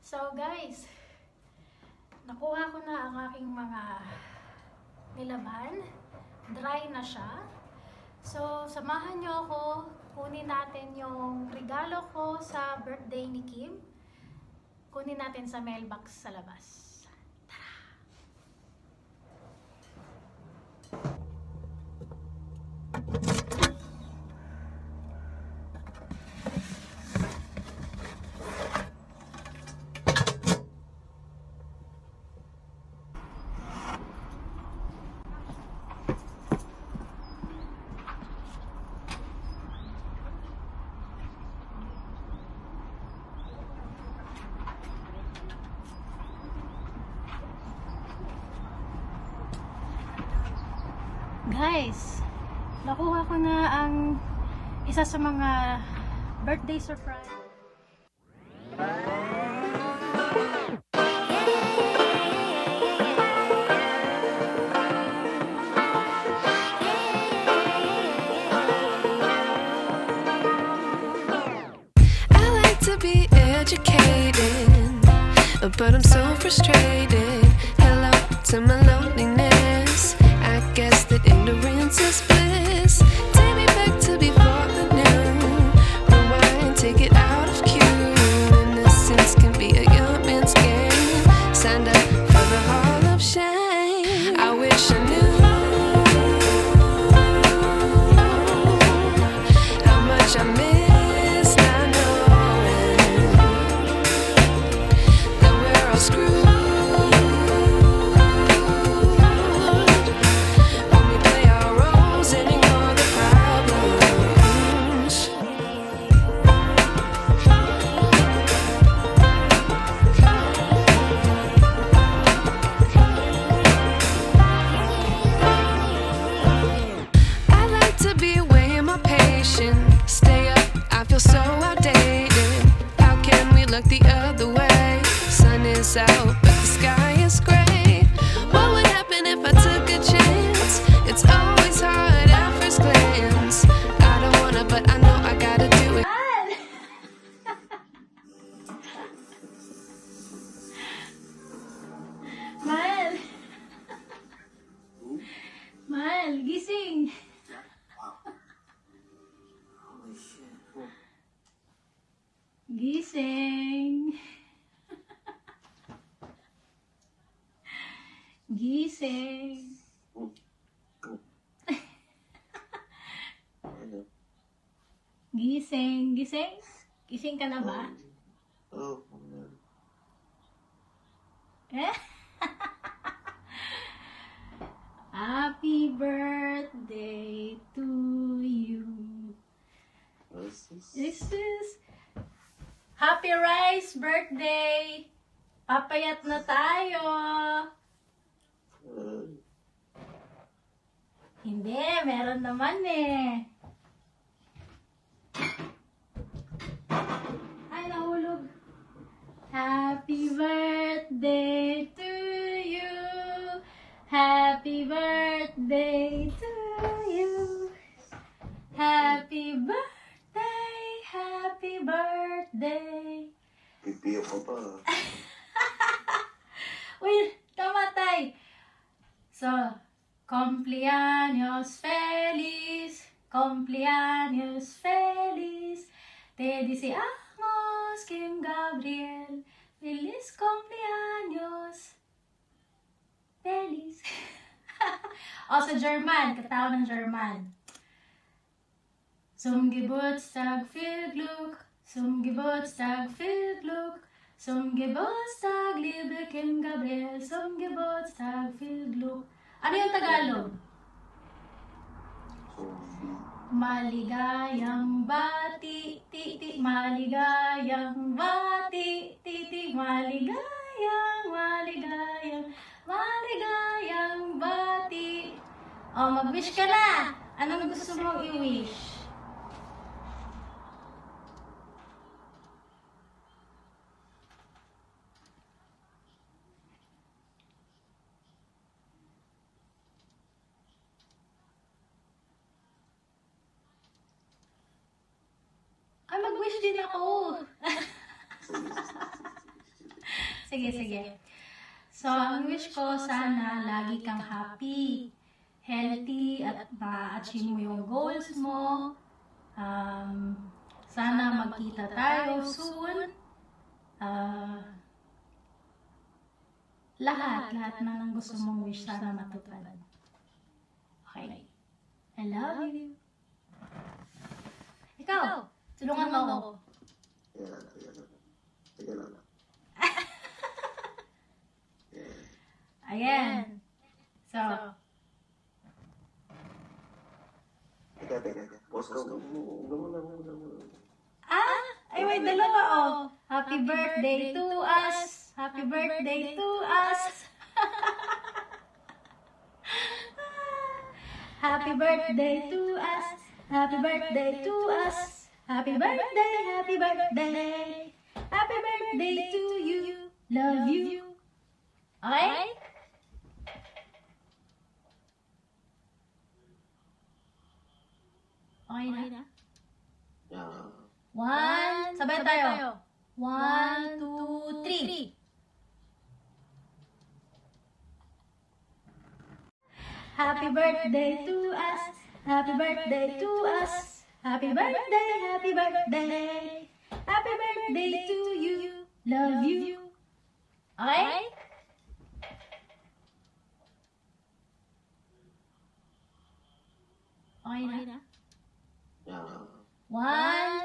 So guys, nakuha ko na ang aking mga nilaban. Dry na siya. So, samahan nyo ako. Kunin natin yung regalo ko sa birthday ni Kim. Kunin natin sa mailbox sa labas. Guys, nakuha ko na ang isa sa mga birthday surprise. I like to be educated, but I'm so frustrated. Hello to my loneliness. I guess that ignorance is bliss. Take me back to before the noon. Rewind, take it out of cue. Innocence can be a young man's game. Signed up for the hall of shame. I wish I knew how much I miss not knowing that we're all screwed. Stay up, I feel so outdated. How can we look the other way? Sun is out, but the sky is gray. What would happen if I took a chance? It's always hard at first glance. I don't wanna, but I know I gotta do it. Mahal! Mahal, gising! Gising! Gising! Gising! Gising? Gising ka na ba? Eh? Happy birthday to you. This is Happy Rice birthday! Papayat na tayo! Hindi, meron naman eh. Ay, nahulog. Happy birthday to you. Happy birthday to you. Happy birthday, happy birthday. Pipiyo ko pa. Uy, kamatay. So, cumpleaños feliz, cumpleaños feliz. Te deseamos, Kim Gabriel, feliz cumpleaños feliz. O, sa German, katawa ng German. Zum Geburtstag viel Glück, zum Geburtstag viel Glück, zum Geburtstag, liebe Kim Gabriel, zum Geburtstag viel Glück. Ano yung Tagalog? Maligayang bati, titi, maligayang bati, titi, maligayang, maligayang, maligayang bati. O, mag-wish ka na! Anong gusto mong i-wish? Ay, mag-wish din ako. Sige. So, ang wish ko, sana lagi kang happy, healthy, at ma-achieve mo yung goals mo. Sana magkita tayo soon. Lahat ng gusto mong wish, sana matupad. Okay. I love you. Ikaw, tulungan mo ako. Sige lang. Ayan. So, Teka. Pause ka. ay may dalawa oh. Happy birthday to us. Happy birthday to us. Happy birthday to us. Happy birthday to us. Happy birthday, happy birthday. Happy birthday to you. Love you. Okay? Okay na? Yeah. Sabay tayo. 1, 2, 3. Happy birthday to us. Happy birthday to us. Happy birthday, happy birthday. Happy birthday to you. Love you. Okay? Okay na? Yeah.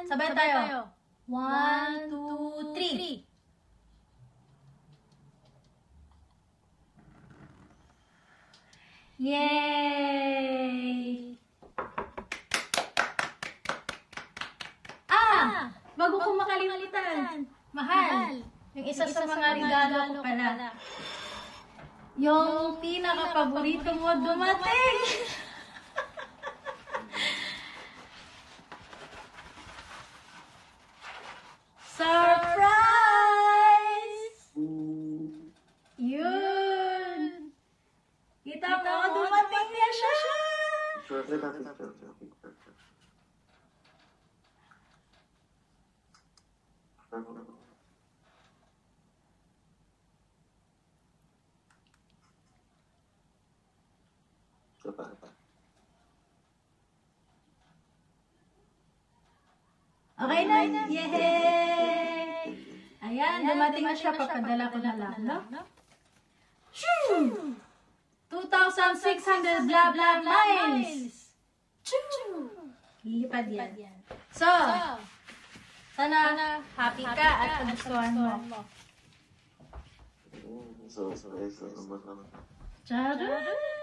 Sabay tayo. 1, 2, 3. Yay! Bago ko makalimutan. Mahal. Yung isa sa mga regalo ko pala. Yung pinaka-paborito mo dumating. Surprise! Yun! Kita mo, dumating na siya! Sure. Okay na? Yay! Ayan, dumating na siya. Papadala ko na lang, no? Shoo! 2,600 blah blah miles! Choo! Lilipad yan. So, sana happy ka at nagustuhan mo. So, naman. Tara!